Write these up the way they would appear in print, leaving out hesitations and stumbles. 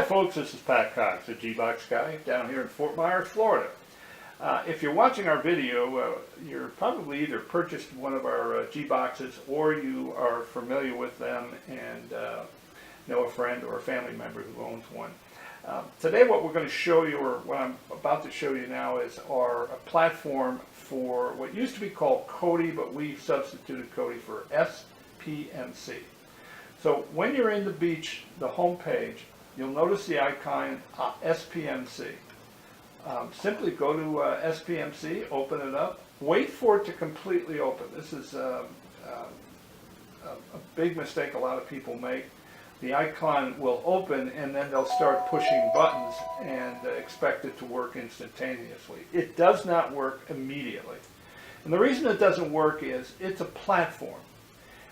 folks, this is Pat Cox, the GBOX guy, down here in Fort Myers, Florida. If you're watching our video, you're probably either purchased one of our GBOXes or you are familiar with them and know a friend or a family member who owns one. Today what we're going to show you, or what I'm about to show you now, is our platform for what used to be called Kodi, but we substituted Kodi for SPMC. So when you're in the beach, the home page, you'll notice the icon SPMC. Simply go to SPMC, open it up, wait for it to completely open. This is a big mistake a lot of people make. The icon will open and then they'll start pushing buttons and expect it to work instantaneously. It does not work immediately. And the reason it doesn't work is it's a platform.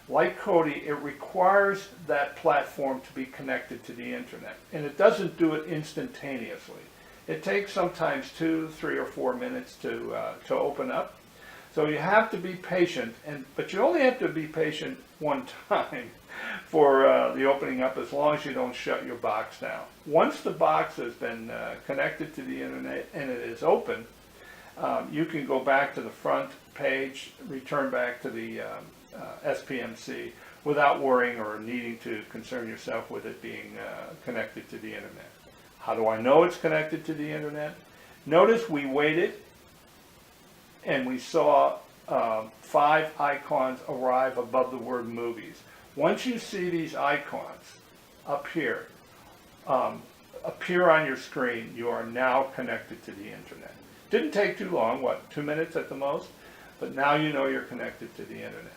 Like Kodi, it requires that platform to be connected to the internet, and it doesn't do it instantaneously. It takes sometimes 2, 3, or 4 minutes to open up. So you have to be patient, but you only have to be patient one time for the opening up, as long as you don't shut your box down. Once the box has been connected to the internet and it is open, you can go back to the front page, return back to the SPMC without worrying or needing to concern yourself with it being connected to the internet. How do I know it's connected to the internet? Notice we waited and we saw 5 icons arrive above the word movies. Once you see these icons up here appear on your screen, you are now connected to the internet. Didn't take too long, what, 2 minutes at the most? But now you know you're connected to the internet.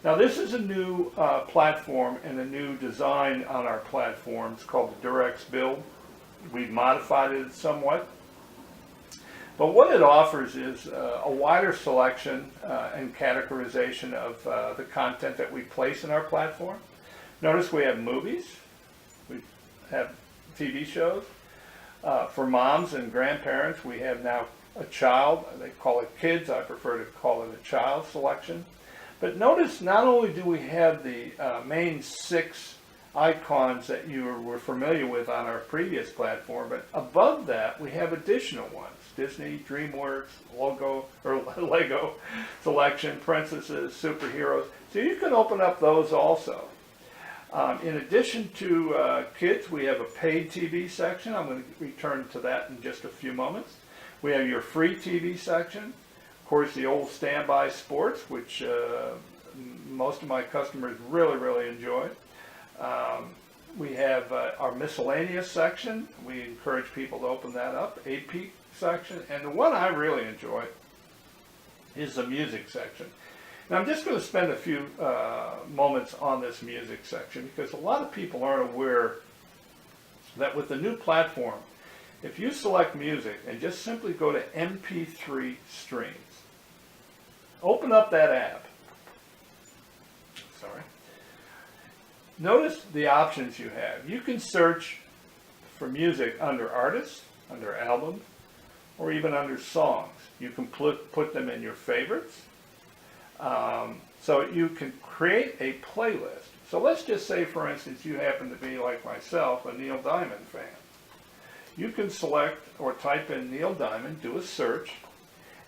Now this is a new platform and a new design on our platform. It's called the DurX Build. We've modified it somewhat. But what it offers is a wider selection and categorization of the content that we place in our platform. Notice we have movies, we have TV shows. For moms and grandparents, we have now a child. They call it kids. I prefer to call it a child selection. But notice not only do we have the main 6 icons that you were familiar with on our previous platform, but above that we have additional ones. Disney, DreamWorks, Lego selection, princesses, superheroes. So you can open up those also. In addition to kids, we have a paid TV section. I'm going to return to that in just a few moments. We have your free TV section. Of course, the old standby sports, which most of my customers really enjoy. We have our miscellaneous section. We encourage people to open that up. AP section. And the one I really enjoy is the music section. Now I'm just going to spend a few moments on this music section because a lot of people aren't aware that with the new platform, if you select music and just simply go to MP3 streams, open up that app. Sorry. Notice the options you have. You can search for music under artists, under albums, or even under songs. You can put them in your favorites. So you can create a playlist. So let's just say, for instance, you happen to be, like myself, a Neil Diamond fan. You can select or type in Neil Diamond, do a search,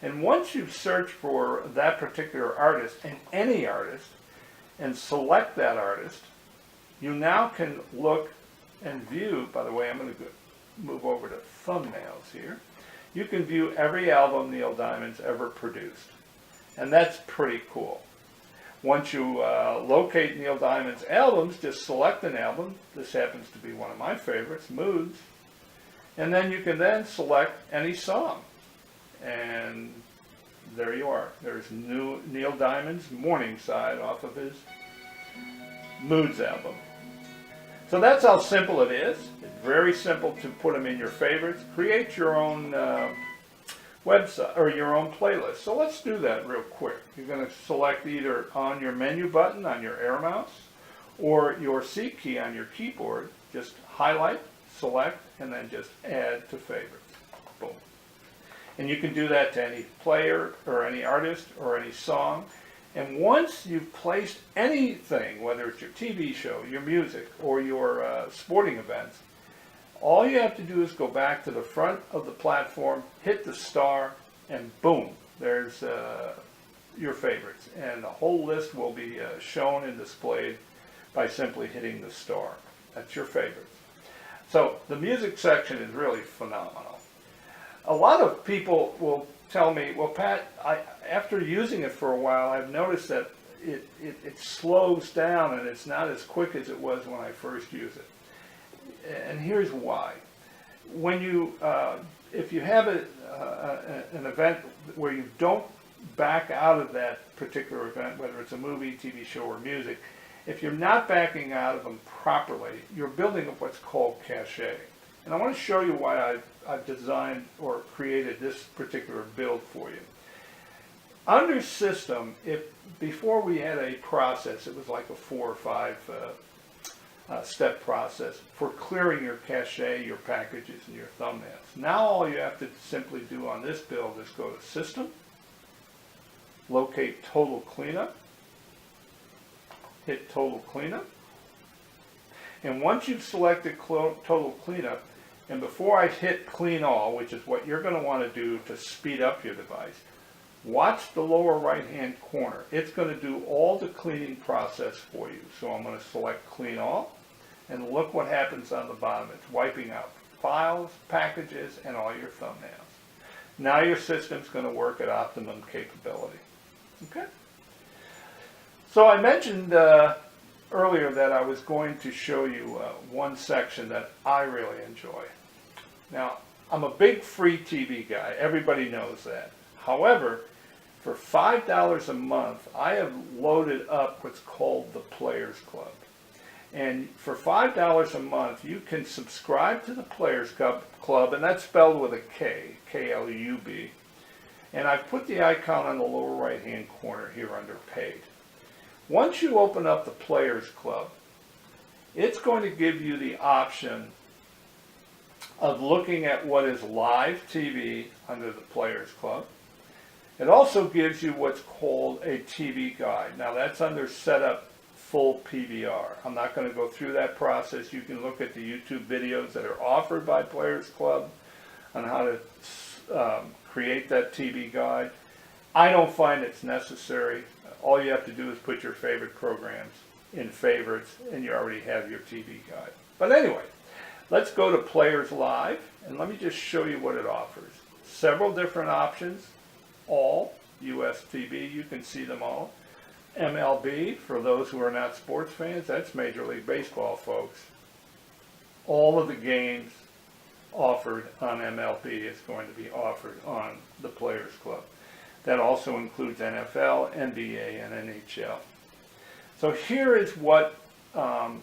and once you've searched for that particular artist, and any artist, and select that artist, you now can look and view. By the way, I'm going to move over to thumbnails here. You can view every album Neil Diamond's ever produced. And that's pretty cool. Once you locate Neil Diamond's albums, just select an album. This happens to be one of my favorites, Moods. And then you can then select any song. And there you are. There's Neil Diamond's Morningside off of his Moods album. So that's how simple it is. It's very simple to put them in your favorites. Create your own website or your own playlist. So let's do that real quick. You're going to select either on your menu button on your air mouse or your C key on your keyboard. Just highlight, select, and then just add to favorites. Boom. And you can do that to any player or any artist or any song. And once you've placed anything, whether it's your TV show, your music, or your sporting events, All you have to do is go back to the front of the platform, hit the star, and boom, there's your favorites. And the whole list will be shown and displayed by simply hitting the star. That's your favorites. So the music section is really phenomenal. A lot of people will tell me, well, Pat, after using it for a while, I've noticed that it slows down and it's not as quick as it was when I first used it. And here's why. When you, if you have an event where you don't back out of that particular event, whether it's a movie, TV show, or music, if you're not backing out of them properly, you're building up what's called cache. And I want to show you why I've designed or created this particular build for you. Under system, before we had a process, it was like a 4 or 5 step process for clearing your cache, your packages, and your thumbnails. Now all you have to simply do on this build is go to System, locate Total Cleanup, hit Total Cleanup, and once you've selected Total Cleanup, and before I hit Clean All, which is what you're going to want to do to speed up your device, watch the lower right hand corner. It's going to do all the cleaning process for you. So I'm going to select Clean All, and look what happens on the bottom. It's wiping out files, packages, and all your thumbnails. Now your system's going to work at optimum capability. Okay? So I mentioned earlier that I was going to show you one section that I really enjoy. Now, I'm a big free TV guy. Everybody knows that. However, for $5 a month, I have loaded up what's called the Players Club. And for $5 a month, you can subscribe to the Players Club, and that's spelled with a K, K-L-U-B. And I've put the icon on the lower right-hand corner here under Paid. Once you open up the Players Club, it's going to give you the option of looking at what is live TV under the Players Club. It also gives you what's called a TV guide. Now that's under Setup Full PVR. I'm not going to go through that process. You can look at the YouTube videos that are offered by Players Club on how to create that TV guide. I don't find it's necessary. All you have to do is put your favorite programs in favorites and you already have your TV guide. But anyway, let's go to Players Live and let me just show you what it offers. Several different options. All US TV, you can see them all. MLB, for those who are not sports fans, that's Major League Baseball, folks. All of the games offered on MLB is going to be offered on the Players Club. That also includes NFL, NBA, and NHL. So here is what the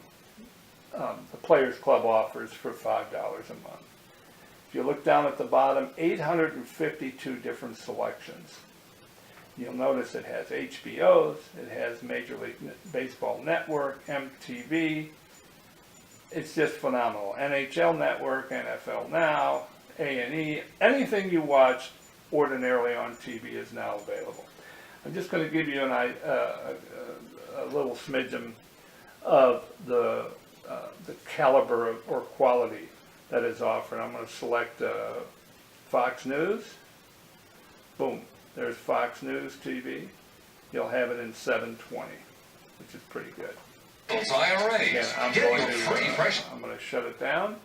Players Club offers for $5 a month. If you look down at the bottom, 852 different selections. You'll notice it has HBOs, it has Major League Baseball Network, MTV. It's just phenomenal. NHL Network, NFL Now, A&E. Anything you watch ordinarily on TV is now available. I'm just going to give you a little smidgen of the caliber or quality that is offered. I'm going to select Fox News. Boom. There's Fox News TV. You'll have it in 720, which is pretty good. Again, I'm going to shut it down.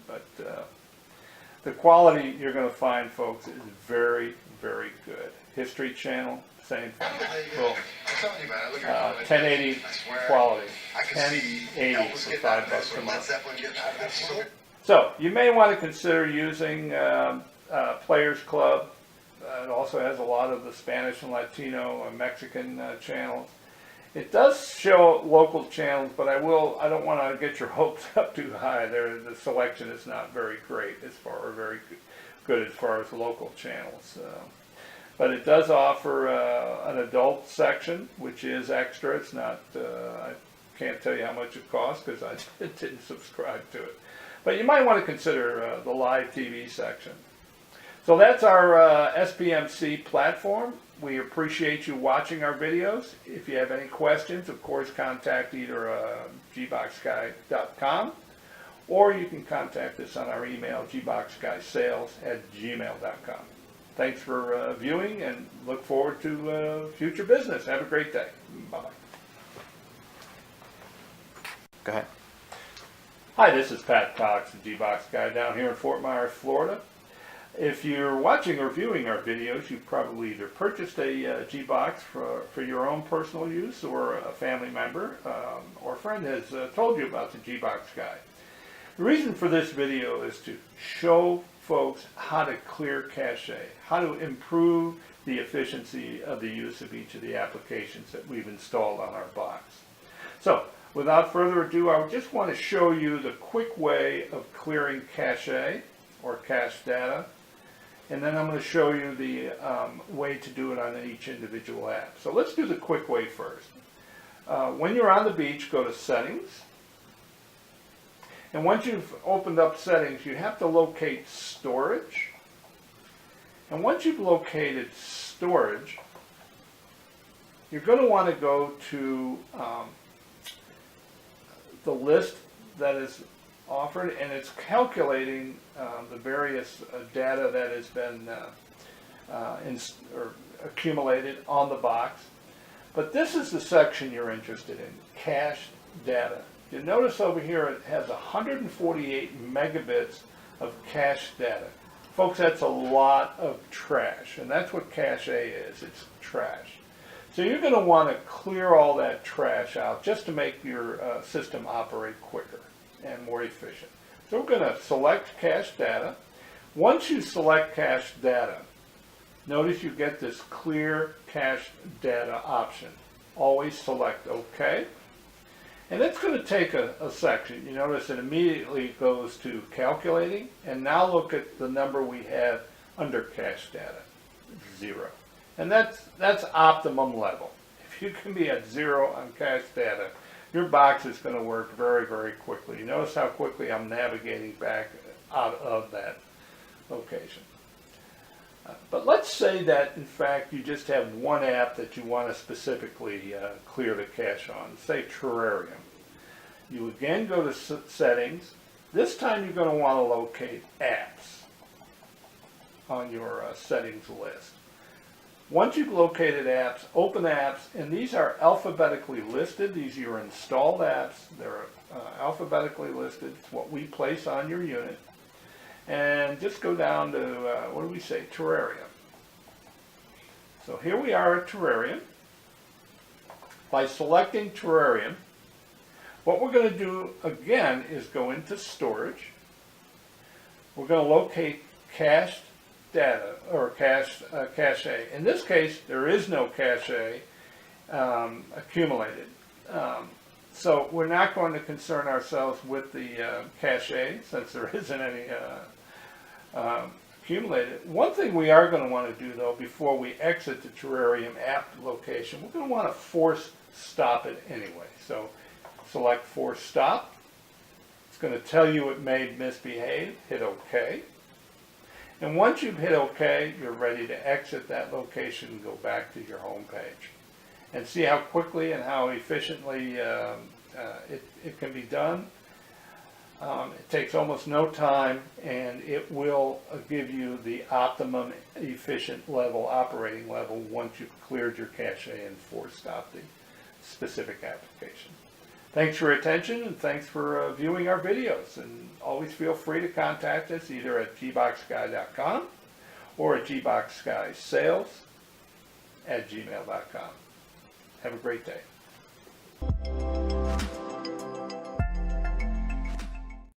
But the quality you're going to find, folks, is very, very good. History Channel, same thing. Cool. 1080 quality. 1080 for $5 a month. So you may want to consider using Players Club. It also has a lot of the Spanish and Latino and Mexican channels. It does show local channels, but I don't want to get your hopes up too high. The selection is not very great or very good as far as local channels. But it does offer an adult section, which is extra. It's not, I can't tell you how much it costs because I didn't subscribe to it. But you might want to consider the live TV section. So that's our SPMC platform. We appreciate you watching our videos. If you have any questions, of course, contact either GBOXguy.com or you can contact us on our email, gboxguysales@gmail.com. Thanks for viewing, and look forward to future business. Have a great day. Bye-bye. Go ahead. Hi, this is Pat Cox, the GBOX guy down here in Fort Myers, Florida. If you're watching or viewing our videos, you've probably either purchased a GBOX for your own personal use, or a family member or friend has told you about the GBOX guy. The reason for this video is to show folks how to clear cache, how to improve the efficiency of the use of each of the applications that we've installed on our box. So, without further ado, I just want to show you the quick way of clearing cache or cache data, and then I'm going to show you the way to do it on each individual app. So let's do the quick way first. When you're on the beach, go to Settings, and once you've opened up Settings, you have to locate Storage, and once you've located Storage, you're going to want to go to the list that is offered, and it's calculating the various data that has been accumulated on the box. But this is the section you're interested in, cached data. You notice over here it has 148 megabits of cached data. Folks, that's a lot of trash, and that's what cache is. It's trash. So you're going to want to clear all that trash out just to make your system operate quicker and more efficient. So we're going to select cache data. Once you select cache data, notice you get this clear cache data option. Always select OK. And it's going to take a section. You notice it immediately goes to calculating, and now look at the number we have under cache data, 0. And that's optimum level. If you can be at 0 on cache data, your box is going to work very, very quickly. You notice how quickly I'm navigating back out of that location. But let's say that, in fact, you just have one app that you want to specifically clear the cache on, say Terrarium. You again go to Settings. This time you're going to want to locate Apps on your settings list. Once you've located apps, open apps, and these are alphabetically listed. These are your installed apps. They're alphabetically listed. It's what we place on your unit. And just go down to, what do we say, Terrarium. So here we are at Terrarium. By selecting Terrarium, what we're going to do again is go into Storage. We're going to locate cached data, or cache. In this case, there is no cache accumulated. So we're not going to concern ourselves with the cache, since there isn't any accumulated. One thing we are going to want to do, though, before we exit the Terrarium app location, we're going to want to force stop it anyway. So select force stop. It's going to tell you it may misbehave. Hit OK. And once you've hit OK, you're ready to exit that location and go back to your home page. And see how quickly and how efficiently it can be done. It takes almost no time, and it will give you the optimum efficient level, operating level, once you've cleared your cache and force stopped the specific application. Thanks for your attention, and thanks for viewing our videos. And always feel free to contact us either at gboxguy.com or at gboxguysales@gmail.com. Have a great day.